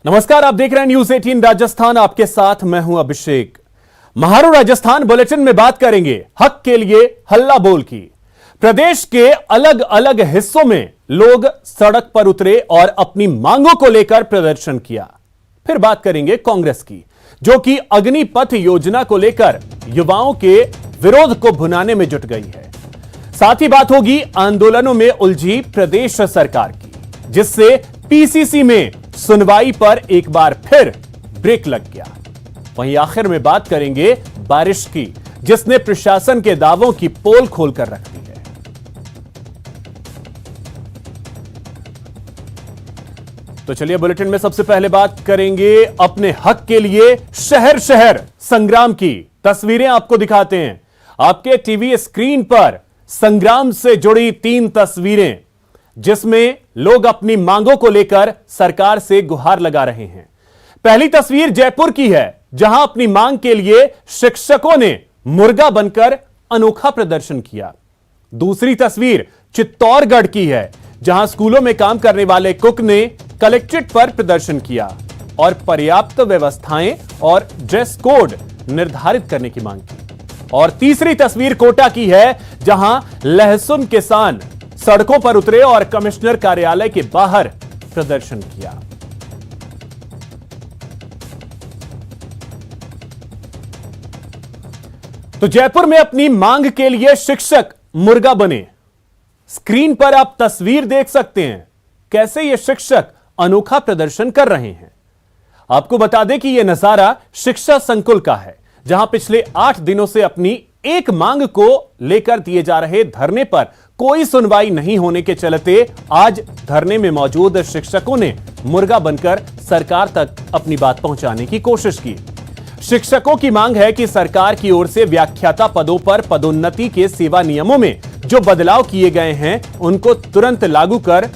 नमस्कार, आप देख रहे हैं न्यूज 18 राजस्थान। आपके साथ मैं हूं अभिषेक। महारू राजस्थान बुलेटिन में बात करेंगे हक के लिए हल्ला बोल की। प्रदेश के अलग अलग हिस्सों में लोग सड़क पर उतरे और अपनी मांगों को लेकर प्रदर्शन किया। फिर बात करेंगे कांग्रेस की, जो कि अग्निपथ योजना को लेकर युवाओं के विरोध को भुनाने में जुट गई है। साथ ही बात होगी आंदोलनों में उलझी प्रदेश सरकार की, जिससे पीसीसी में सुनवाई पर एक बार फिर ब्रेक लग गया। वहीं आखिर में बात करेंगे बारिश की, जिसने प्रशासन के दावों की पोल खोलकर रख दी है। तो चलिए बुलेटिन में सबसे पहले बात करेंगे अपने हक के लिए शहर शहर संग्राम की। तस्वीरें आपको दिखाते हैं आपके टीवी स्क्रीन पर। संग्राम से जुड़ी 3 तस्वीरें, जिसमें लोग अपनी मांगों को लेकर सरकार से गुहार लगा रहे हैं। पहली तस्वीर जयपुर की है, जहां अपनी मांग के लिए शिक्षकों ने मुर्गा बनकर अनोखा प्रदर्शन किया। दूसरी तस्वीर चित्तौड़गढ़ की है, जहां स्कूलों में काम करने वाले कुक ने कलेक्ट्रेट पर प्रदर्शन किया और पर्याप्त व्यवस्थाएं और ड्रेस कोड निर्धारित करने की मांग की। और तीसरी तस्वीर कोटा की है, जहां लहसुन किसान सड़कों पर उतरे और कमिश्नर कार्यालय के बाहर प्रदर्शन किया। तो जयपुर में अपनी मांग के लिए शिक्षक मुर्गा बने। स्क्रीन पर आप तस्वीर देख सकते हैं कैसे ये शिक्षक अनोखा प्रदर्शन कर रहे हैं। आपको बता दें कि यह नजारा शिक्षा संकुल का है, जहां पिछले 8 दिनों से अपनी एक मांग को लेकर दिए जा रहे धरने पर कोई सुनवाई नहीं होने के चलते आज धरने में मौजूद शिक्षकों ने मुर्गा बनकर सरकार तक अपनी बात पहुंचाने की कोशिश की। शिक्षकों की मांग है कि सरकार की ओर से व्याख्याता पदों पर पदोन्नति के सेवा नियमों में जो बदलाव किए गए हैं, उनको तुरंत लागू कर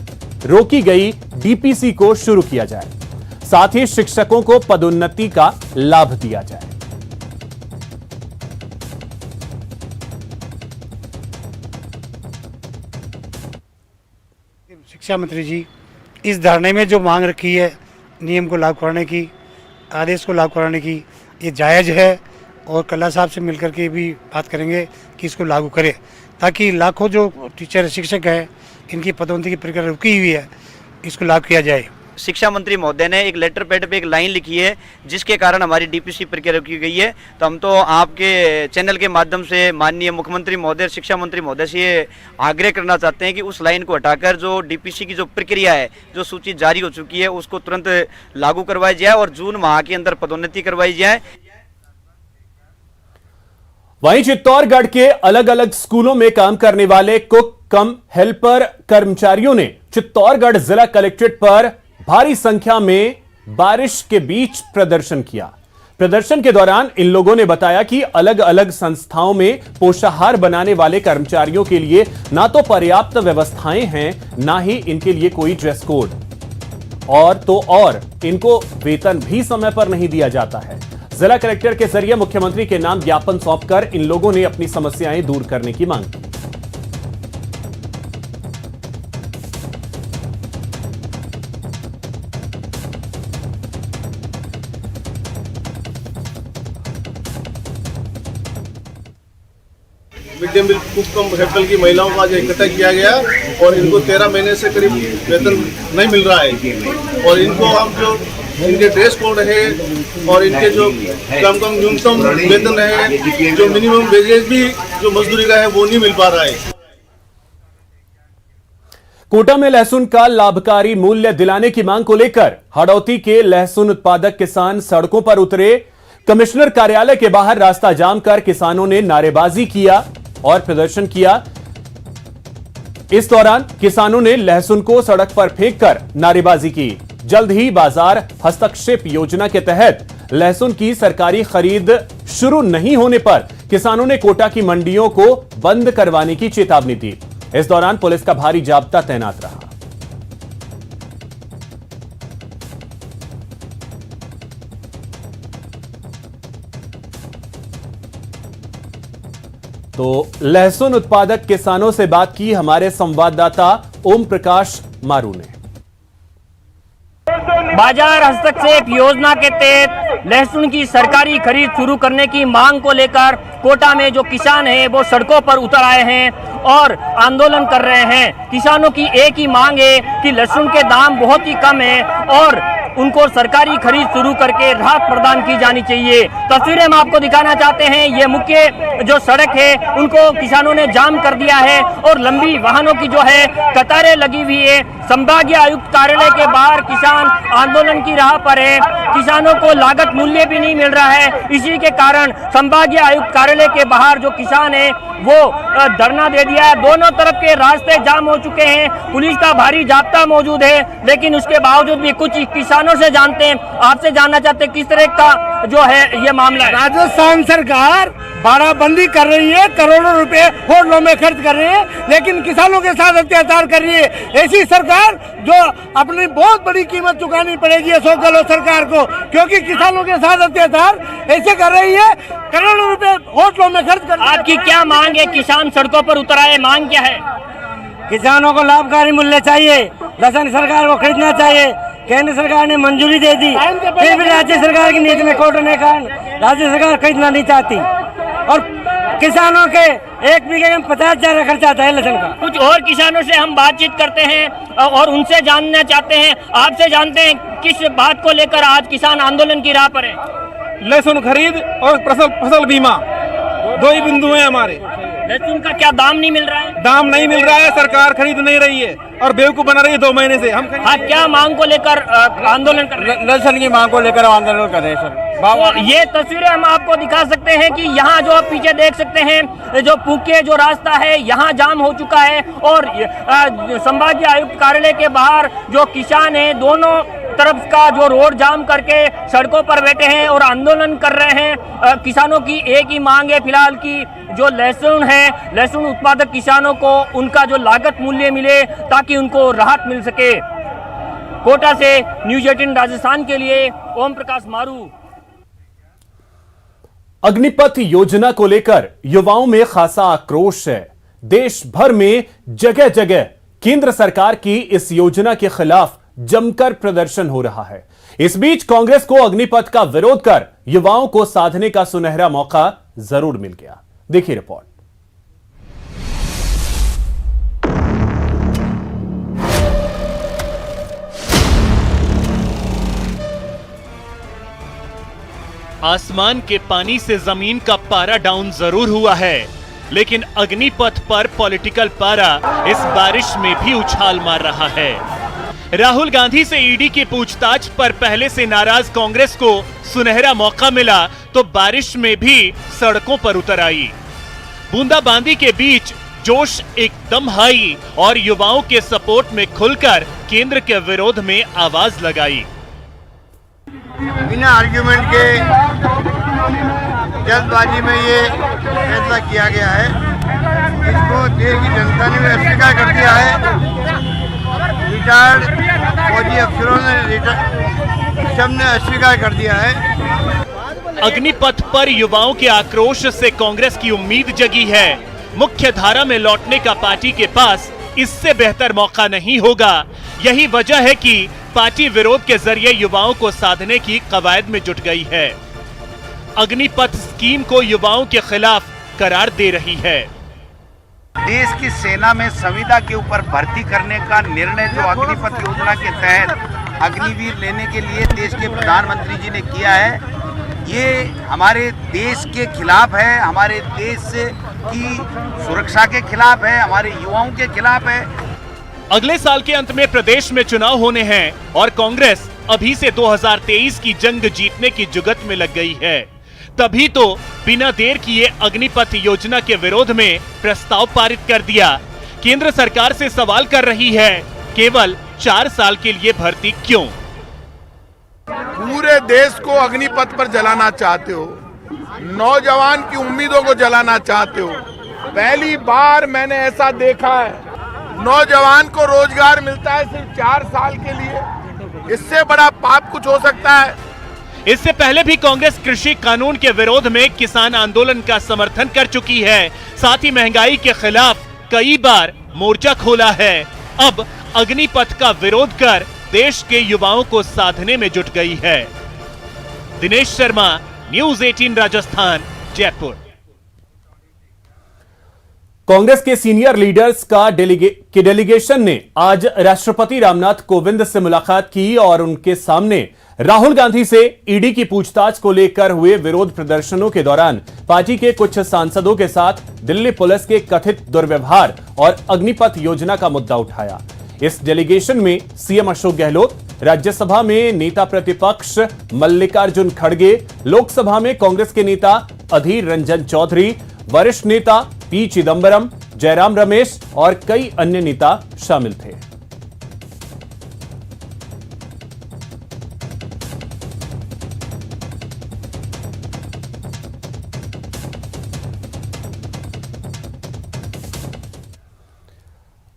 रोकी गई डीपीसी को शुरू किया जाए। साथ ही शिक्षकों को पदोन्नति का लाभ दिया जाए। शिक्षा मंत्री जी, इस धरने में जो मांग रखी है नियम को लागू कराने की, आदेश को लागू कराने की, ये जायज़ है। और कल्ला साहब से मिलकर के भी बात करेंगे कि इसको लागू करें, ताकि लाखों जो टीचर शिक्षक हैं, इनकी पदोन्नति की प्रक्रिया रुकी हुई है, इसको लागू किया जाए। शिक्षा मंत्री महोदय ने एक लेटर पैड पे एक लाइन लिखी है, जिसके कारण हमारी डीपीसी प्रक्रिया रोकी गई है। तो हम तो आपके चैनल के माध्यम से माननीय मुख्यमंत्री महोदय, शिक्षा मंत्री महोदय से ये आग्रह करना चाहते हैं कि उस लाइन को हटाकर जो डीपीसी की जो प्रक्रिया है, जो सूची जारी हो चुकी है, उसको तुरंत लागू करवाई जाए और जून माह के अंदर पदोन्नति करवाई जाए। वहीं चित्तौड़गढ़ के अलग अलग स्कूलों में काम करने वाले कुक कम हेल्पर कर्मचारियों ने चित्तौड़गढ़ जिला कलेक्ट्रेट पर भारी संख्या में बारिश के बीच प्रदर्शन किया। प्रदर्शन के दौरान इन लोगों ने बताया कि अलग अलग संस्थाओं में पोषाहार बनाने वाले कर्मचारियों के लिए ना तो पर्याप्त व्यवस्थाएं हैं, ना ही इनके लिए कोई ड्रेस कोड, और इनको वेतन भी समय पर नहीं दिया जाता है। जिला कलेक्टर के जरिए मुख्यमंत्री के नाम ज्ञापन सौंपकर इन लोगों ने अपनी समस्याएं दूर करने की मांग की। मिड डे मील कुक कम हेल्पर की महिलाओं का आज इकट्ठा किया गया और इनको 13 महीने से करीब वेतन नहीं मिल रहा है। और इनको हम जो इनके ड्रेस कोड है और इनके जो कम न्यूनतम वेतन है, जो मिनिमम वेजेज भी जो मजदूरी का है, वो नहीं मिल पा रहा है। कोटा में लहसुन का लाभकारी मूल्य दिलाने की मांग को लेकर हड़ौती के लहसुन उत्पादक किसान सड़कों पर उतरे। कमिश्नर कार्यालय के बाहर रास्ता जाम कर किसानों ने नारेबाजी किया और प्रदर्शन किया। इस दौरान किसानों ने लहसुन को सड़क पर फेंककर नारेबाजी की। जल्द ही बाजार हस्तक्षेप योजना के तहत लहसुन की सरकारी खरीद शुरू नहीं होने पर किसानों ने कोटा की मंडियों को बंद करवाने की चेतावनी दी। इस दौरान पुलिस का भारी जाब्ता तैनात रहा। तो लहसुन उत्पादक किसानों से बात की हमारे संवाददाता ओम प्रकाश मारू ने। बाजार हस्तक्षेप योजना के तहत लहसुन की सरकारी खरीद शुरू करने की मांग को लेकर कोटा में जो किसान हैं वो सड़कों पर उतर आए हैं और आंदोलन कर रहे हैं। किसानों की एक ही मांग है कि लहसुन के दाम बहुत ही कम है और उनको सरकारी खरीद शुरू करके राहत प्रदान की जानी चाहिए। तस्वीरें हम आपको दिखाना चाहते हैं। ये मुख्य जो सड़क है उनको किसानों ने जाम कर दिया है और लंबी वाहनों की जो है कतारें लगी हुई है। संभागीय आयुक्त कार्यालय के बाहर किसान आंदोलन की राह पर है। किसानों को लागत मूल्य भी नहीं मिल रहा है। इसी के कारण संभागीय आयुक्त कार्यालय के बाहर जो किसान है वो धरना दे दिया है। दोनों तरफ के रास्ते जाम हो चुके हैं। पुलिस का भारी जाब्ता मौजूद है, लेकिन उसके बावजूद भी कुछ किसानों से जानते हैं, आपसे जानना चाहते हैं किस तरह का जो है ये मामला है। राजस्थान सरकार बाड़ाबंदी कर रही है, करोड़ों रुपए होटलों में खर्च कर रही है, लेकिन किसानों के साथ अत्याचार कर रही है। ऐसी सरकार जो अपनी बहुत बड़ी कीमत चुकानी पड़ेगी अशोक गहलोत सरकार को, क्योंकि किसानों के साथ अत्याचार ऐसे कर रही है, करोड़ों रुपए होटलों में खर्च कर। आपकी क्या मांग है? किसान सड़कों पर उतर आए, मांग क्या है? किसानों को लाभकारी मूल्य चाहिए, लहसुन सरकार को खरीदना चाहिए। केंद्र सरकार ने मंजूरी दे दी, फिर भी राज्य सरकार की नीति में कोर्ट ने कहा राज्य सरकार खरीदना नहीं चाहती और किसानों के एक बीघे में 50,000 खर्चा आता है लहसुन का। कुछ और किसानों से हम बातचीत करते हैं और उनसे जानना चाहते हैं, आपसे जानते हैं किस बात को लेकर आज किसान आंदोलन की राह पर है। लहसुन खरीद और फसल बीमा दो ही बिंदु हैं हमारे। लहसुन का क्या दाम नहीं मिल रहा है? दाम नहीं मिल रहा है, सरकार खरीद नहीं रही है और बेवकूफ बना रही है 2 महीने से। हम क्या मांग को लेकर आंदोलन कर रहे हैं? लहसुन की मांग को लेकर आंदोलन कर रहे हैं सर। तो ये तस्वीरें हम आपको दिखा सकते हैं कि यहाँ जो आप पीछे देख सकते हैं जो पुके जो रास्ता है यहाँ जाम हो चुका है और संभागीय आयुक्त कार्यालय के बाहर जो किसान हैं दोनों तरफ का जो रोड जाम करके सड़कों पर बैठे हैं और आंदोलन कर रहे हैं। किसानों की एक ही मांग है फिलहाल की जो लहसुन है, लहसुन उत्पादक किसानों को उनका जो लागत मूल्य मिले ताकि उनको राहत मिल सके। कोटा से न्यूज़ 18 राजस्थान के लिए ओम प्रकाश मारू। अग्निपथ योजना को लेकर युवाओं में खासा आक्रोश है। देश भर में जगह जगह केंद्र सरकार की इस योजना के खिलाफ जमकर प्रदर्शन हो रहा है। इस बीच कांग्रेस को अग्निपथ का विरोध कर युवाओं को साधने का सुनहरा मौका जरूर मिल गया। देखिए रिपोर्ट। आसमान के पानी से जमीन का पारा डाउन जरूर हुआ है, लेकिन अग्निपथ पर पॉलिटिकल पारा इस बारिश में भी उछाल मार रहा है। राहुल गांधी से ईडी की पूछताछ पर पहले से नाराज कांग्रेस को सुनहरा मौका मिला तो बारिश में भी सड़कों पर उतर आई। बूंदाबांदी के बीच जोश एकदम हाई और युवाओं के सपोर्ट में खुलकर केंद्र के विरोध में आवाज लगाई। बिना आर्ग्यूमेंट के जल्दबाजी में ये फैसला किया गया है। इसको देश की जनता ने अस्वीकार कर दिया है। रिटायर्ड फौजी अफसरों ने सबने अस्वीकार कर दिया है। अग्निपथ पर युवाओं के आक्रोश से कांग्रेस की उम्मीद जगी है। मुख्य धारा में लौटने का पार्टी के पास इससे बेहतर मौका नहीं होगा। यही वजह है कि पार्टी विरोध के जरिए युवाओं को साधने की कवायद में जुट गई है। अग्निपथ स्कीम को युवाओं के खिलाफ करार दे रही है। देश की सेना में संविदा के ऊपर भर्ती करने का निर्णय जो अग्निपथ योजना के तहत अग्निवीर लेने के लिए देश के प्रधानमंत्री जी ने किया है, ये हमारे देश के खिलाफ है, हमारे देश की सुरक्षा के खिलाफ है, हमारे युवाओं के खिलाफ है। अगले साल के अंत में प्रदेश में चुनाव होने हैं और कांग्रेस अभी से 2023 की जंग जीतने की जुगत में लग गई है। तभी तो बिना देर किए अग्निपथ योजना के विरोध में प्रस्ताव पारित कर दिया। केंद्र सरकार से सवाल कर रही है, केवल 4 साल के लिए भर्ती क्यों? पूरे देश को अग्निपथ पर जलाना चाहते हो, नौजवान की उम्मीदों को जलाना चाहते हो। पहली बार मैंने ऐसा देखा है, नौजवान को रोजगार मिलता है सिर्फ 4 साल के लिए। इससे बड़ा पाप कुछ हो सकता है? इससे पहले भी कांग्रेस कृषि कानून के विरोध में किसान आंदोलन का समर्थन कर चुकी है। साथ ही महंगाई के खिलाफ कई बार मोर्चा खोला है। अब अग्निपथ का विरोध कर देश के युवाओं को साधने में जुट गई है। दिनेश शर्मा, न्यूज़ 18 राजस्थान, जयपुर। कांग्रेस के सीनियर लीडर्स का डेलीगेशन ने आज राष्ट्रपति रामनाथ कोविंद से मुलाकात की और उनके सामने राहुल गांधी से ईडी की पूछताछ को लेकर हुए विरोध प्रदर्शनों के दौरान पार्टी के कुछ सांसदों के साथ दिल्ली पुलिस के कथित दुर्व्यवहार और अग्निपथ योजना का मुद्दा उठाया। इस डेलीगेशन में सीएम अशोक गहलोत, राज्यसभा में नेता प्रतिपक्ष मल्लिकार्जुन खड़गे, लोकसभा में कांग्रेस के नेता अधीर रंजन चौधरी, वरिष्ठ नेता पी चिदंबरम, जयराम रमेश और कई अन्य नेता शामिल थे।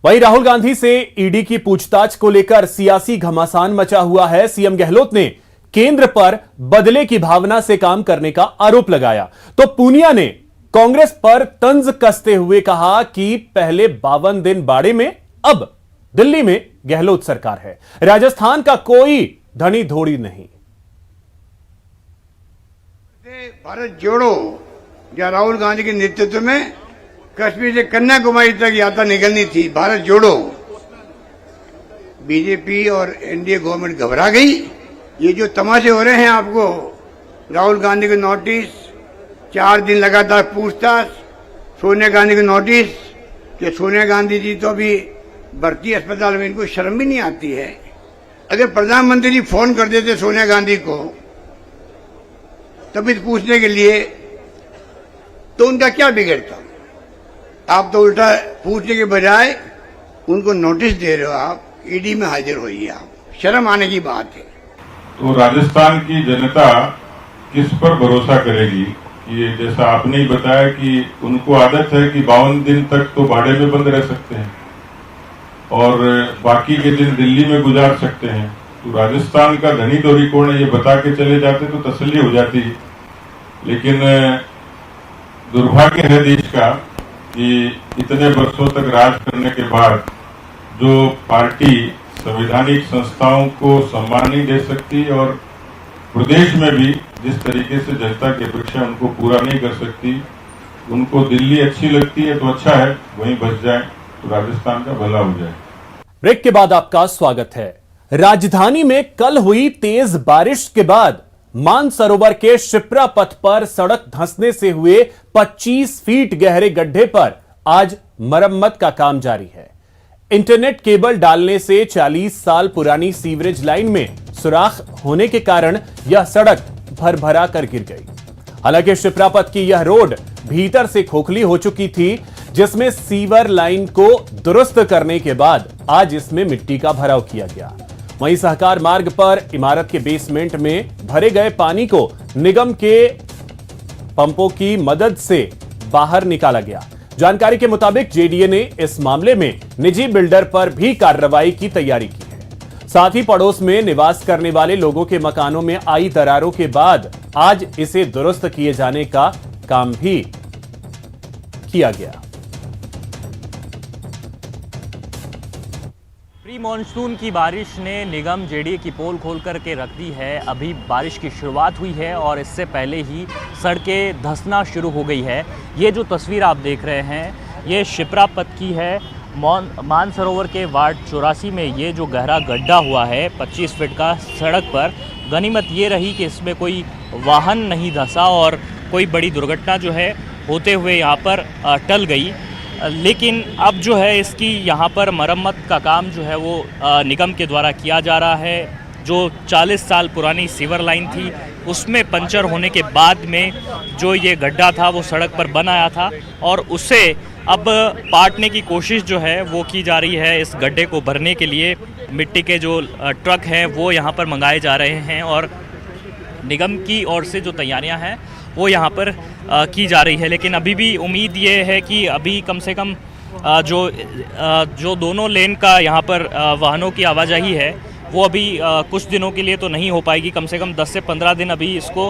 वहीं राहुल गांधी से ईडी की पूछताछ को लेकर सियासी घमासान मचा हुआ है। सीएम गहलोत ने केंद्र पर बदले की भावना से काम करने का आरोप लगाया, तो पूनिया ने कांग्रेस पर तंज कसते हुए कहा कि पहले 52 दिन बाड़े में, अब दिल्ली में गहलोत सरकार है, राजस्थान का कोई धनी धोड़ी नहीं। भारत जोड़ो या राहुल गांधी के नेतृत्व में कश्मीर से कन्याकुमारी तक यात्रा निकलनी थी, भारत जोड़ो। बीजेपी और एनडीए गवर्नमेंट घबरा गई। ये जो तमाशे हो रहे हैं आपको, राहुल गांधी को नोटिस, 4 दिन लगातार पूछताछ, सोनिया गांधी को नोटिस कि सोनिया गांधी जी तो अभी भर्ती अस्पताल में, इनको शर्म भी नहीं आती है। अगर प्रधानमंत्री जी फोन कर देते सोनिया गांधी को तबीयत पूछने के लिए, तो उनका क्या बिगड़ता? आप तो उल्टा पूछने के बजाय उनको नोटिस दे रहे हो। आप ईडी में हाजिर होइए, आप शर्म आने की बात है। तो राजस्थान की जनता किस पर भरोसा करेगी कि जैसा आपने ही बताया कि उनको आदत है कि 52 दिन तक तो बाड़े में बंद रह सकते हैं और बाकी के दिन दिल्ली में गुजार सकते हैं। तो राजस्थान का धनी धोरी कौन है ये बता के चले जाते तो तसल्ली हो जाती। लेकिन दुर्भाग्य है देश का कि इतने वर्षों तक राज करने के बाद जो पार्टी संवैधानिक संस्थाओं को सम्मान नहीं दे सकती और प्रदेश में भी जिस तरीके से जनता की अपेक्षा उनको पूरा नहीं कर सकती, उनको दिल्ली अच्छी लगती है तो अच्छा है, वहीं बच जाए तो राजस्थान का भला हो जाए। ब्रेक के बाद आपका स्वागत है। राजधानी में कल हुई तेज बारिश के बाद मानसरोवर के शिप्रा पथ पर सड़क धंसने से हुए 25 फीट गहरे गड्ढे पर आज मरम्मत का काम जारी है। इंटरनेट केबल डालने से 40 साल पुरानी सीवरेज लाइन में सुराख होने के कारण यह सड़क भरभरा कर गिर गई। हालांकि शिप्रा पथ की यह रोड भीतर से खोखली हो चुकी थी, जिसमें सीवर लाइन को दुरुस्त करने के बाद आज इसमें मिट्टी का भराव किया गया। वहीं सहकार मार्ग पर इमारत के बेसमेंट में भरे गए पानी को निगम के पंपों की मदद से बाहर निकाला गया। जानकारी के मुताबिक जेडीए ने इस मामले में निजी बिल्डर पर भी कार्रवाई की तैयारी की है। साथ ही पड़ोस में निवास करने वाले लोगों के मकानों में आई दरारों के बाद आज इसे दुरुस्त किए जाने का काम भी किया गया। प्री मॉनसून की बारिश ने निगम जेडीए की पोल खोल करके रख दी है। अभी बारिश की शुरुआत हुई है और इससे पहले ही सड़कें धंसना शुरू हो गई है। ये जो तस्वीर आप देख रहे हैं ये शिप्रा पथ की है। मानसरोवर के वार्ड 84 में ये जो गहरा गड्ढा हुआ है 25 फीट का सड़क पर, गनीमत ये रही कि इसमें कोई वाहन नहीं धंसा और कोई बड़ी दुर्घटना जो है होते हुए यहाँ पर टल गई। लेकिन अब जो है इसकी यहाँ पर मरम्मत का काम जो है वो निगम के द्वारा किया जा रहा है। जो 40 साल पुरानी सीवर लाइन थी उसमें पंचर होने के बाद में जो ये गड्ढा था वो सड़क पर बन आया था और उसे अब पाटने की कोशिश जो है वो की जा रही है। इस गड्ढे को भरने के लिए मिट्टी के जो ट्रक हैं वो यहाँ पर मंगाए जा रहे हैं और निगम की ओर से जो तैयारियां हैं वो यहाँ पर की जा रही है। लेकिन अभी भी उम्मीद ये है कि अभी कम से कम जो दोनों लेन का यहाँ पर वाहनों की आवाजाही है वो अभी कुछ दिनों के लिए तो नहीं हो पाएगी। कम से कम 10 से 15 दिन अभी इसको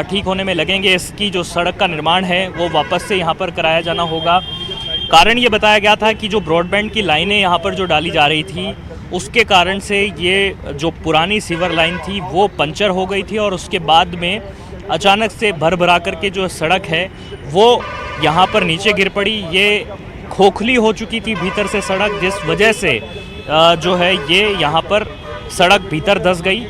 ठीक होने में लगेंगे। इसकी जो सड़क का निर्माण है वो वापस से यहाँ पर कराया जाना होगा। कारण ये बताया गया था कि जो ब्रॉडबैंड की लाइनें यहाँ पर जो डाली जा रही थी उसके कारण से ये जो पुरानी सीवर लाइन थी वो पंचर हो गई थी और उसके बाद में अचानक से भर भरा करके जो सड़क है वो यहाँ पर नीचे गिर पड़ी। ये खोखली हो चुकी थी भीतर से सड़क, जिस वजह से जो है ये यहाँ पर सड़क भीतर धंस गई।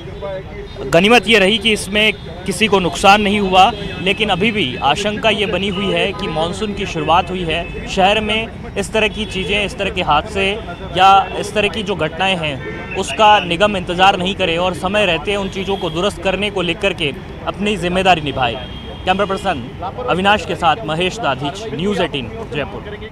गनीमत ये रही कि इसमें किसी को नुकसान नहीं हुआ, लेकिन अभी भी आशंका ये बनी हुई है कि मानसून की शुरुआत हुई है, शहर में इस तरह की चीज़ें, इस तरह के हादसे या इस तरह की जो घटनाएं हैं उसका निगम इंतज़ार नहीं करे और समय रहते उन चीज़ों को दुरुस्त करने को लेकर के अपनी जिम्मेदारी निभाए। कैमरा पर्सन अविनाश के साथ महेश दाधीच, न्यूज़ 18 जयपुर।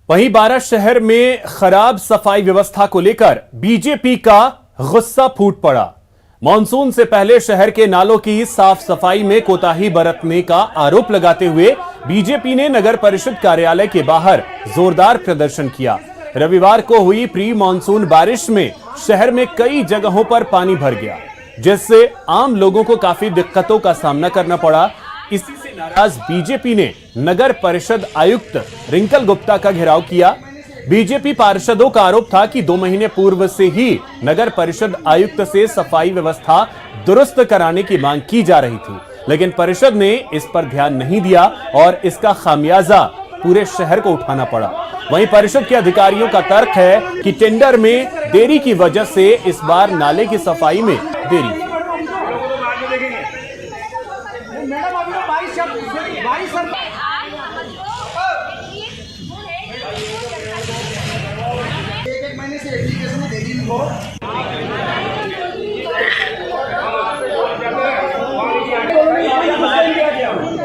वहीं बारां शहर में खराब सफाई व्यवस्था को लेकर बीजेपी का गुस्सा फूट पड़ा। मॉनसून से पहले शहर के नालों की साफ सफाई में कोताही बरतने का आरोप लगाते हुए बीजेपी ने नगर परिषद कार्यालय के बाहर जोरदार प्रदर्शन किया। रविवार को हुई प्री मॉनसून बारिश में शहर में कई जगहों पर पानी भर गया, जिससे आम लोगों को काफी दिक्कतों का सामना करना पड़ा। इसी से नाराज बीजेपी ने नगर परिषद आयुक्त रिंकल गुप्ता का घेराव किया। बीजेपी पार्षदों का आरोप था कि 2 महीने पूर्व से ही नगर परिषद आयुक्त से सफाई व्यवस्था दुरुस्त कराने की मांग की जा रही थी, लेकिन परिषद ने इस पर ध्यान नहीं दिया और इसका खामियाजा पूरे शहर को उठाना पड़ा। वहीं परिषद के अधिकारियों का तर्क है कि टेंडर में देरी की वजह से इस बार नाले की सफाई में देरी।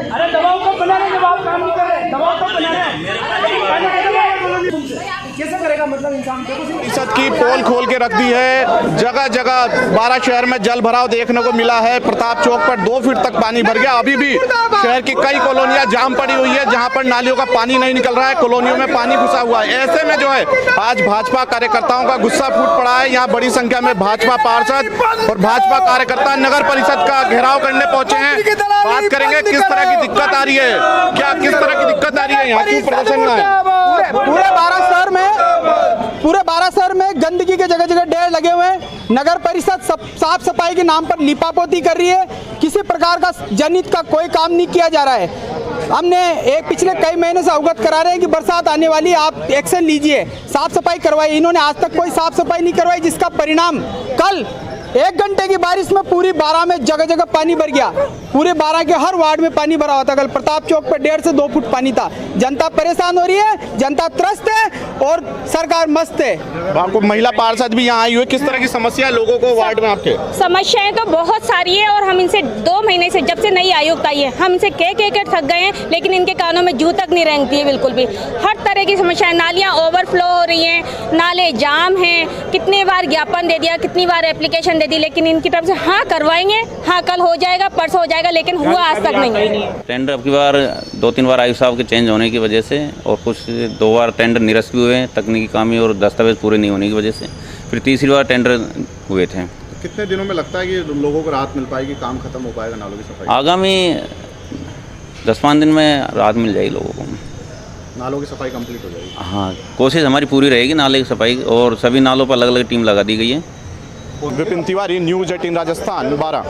अरे दबाव कब बना रहे, जब आप काम नहीं कर रहे, दबाव कब बना रहे कैसे करेगा, मतलब इंसान परिषद की पोल खोल के रख दी है। जगह जगह बारां शहर में जल भराव देखने को मिला है। प्रताप चौक पर 2 फीट तक पानी भर गया। अभी भी शहर की कई कॉलोनियां जाम पड़ी हुई है, जहां पर नालियों का पानी नहीं निकल रहा है, कॉलोनियों में पानी घुसा हुआ है। ऐसे में जो है आज भाजपा कार्यकर्ताओं का गुस्सा फूट पड़ा है। यहाँ बड़ी संख्या में भाजपा पार्षद और भाजपा कार्यकर्ता नगर परिषद का घेराव करने पहुंचे हैं। बात करेंगे किस तरह की दिक्कत आ रही है, क्या किस तरह की दिक्कत आ रही है, यहाँ क्यों प्रदर्शन में है। पूरे बारां शहर में गंदगी के जगह जगह ढेर लगे हुए हैं। नगर परिषद साफ सफाई के नाम पर लिपापोती कर रही है, किसी प्रकार का जनहित का कोई काम नहीं किया जा रहा है। हमने पिछले कई महीने से अवगत करा रहे हैं कि बरसात आने वाली, आप एक्शन लीजिए, साफ सफाई करवाइए। इन्होंने आज तक कोई साफ सफाई नहीं करवाई, जिसका परिणाम कल 1 घंटे की बारिश में पूरी बारां में जगह जगह पानी भर गया। पूरे बारां के हर वार्ड में पानी भरा हुआ था। कल प्रताप चौक पर 1.5 से 2 फुट पानी था। जनता परेशान हो रही है, जनता त्रस्त है और सरकार मस्त है। आपको महिला पार्षद भी यहाँ आई हुई, किस तरह की समस्या लोगों को वार्ड में आपके? समस्याएं तो बहुत सारी है और हम इनसे 2 महीने से, जब से नई आयुक्त आई है, हम इनसे कह थक गए हैं, लेकिन इनके कानों में जू तक नहीं रेंगती है बिल्कुल भी। हर तरह की समस्याएं, नालियाँ ओवरफ्लो हो रही हैं, नाले जाम हैं, कितने बार ज्ञापन दे दिया, कितनी बार एप्लीकेशन दे दी, लेकिन इनकी तरफ से हाँ करवाएंगे, हाँ कल हो जाएगा, परसों हो जाएगा, लेकिन हुआ आज तक नहीं। टेंडर अब की बार 2-3 बार आयुक्त साहब के चेंज होने की वजह से और कुछ 2 बार टेंडर निरस्त भी हुए हैं तकनीकी खामी और दस्तावेज पूरे नहीं होने की वजह से, फिर तीसरी बार टेंडर हुए थे। कितने दिनों में लगता है कि लोगों को राहत मिल पाएगी, काम खत्म हो पाएगा नालों की सफाई? आगामी 10-5 दिन में राहत मिल जाएगी लोगों को, नालों की सफाई कंप्लीट हो जाएगी। हाँ, कोशिश हमारी पूरी रहेगी नाले की सफाई, और सभी नालों पर अलग अलग टीम लगा दी गई है। विपिन तिवारी, न्यूज़ 18 राजस्थान, बारां।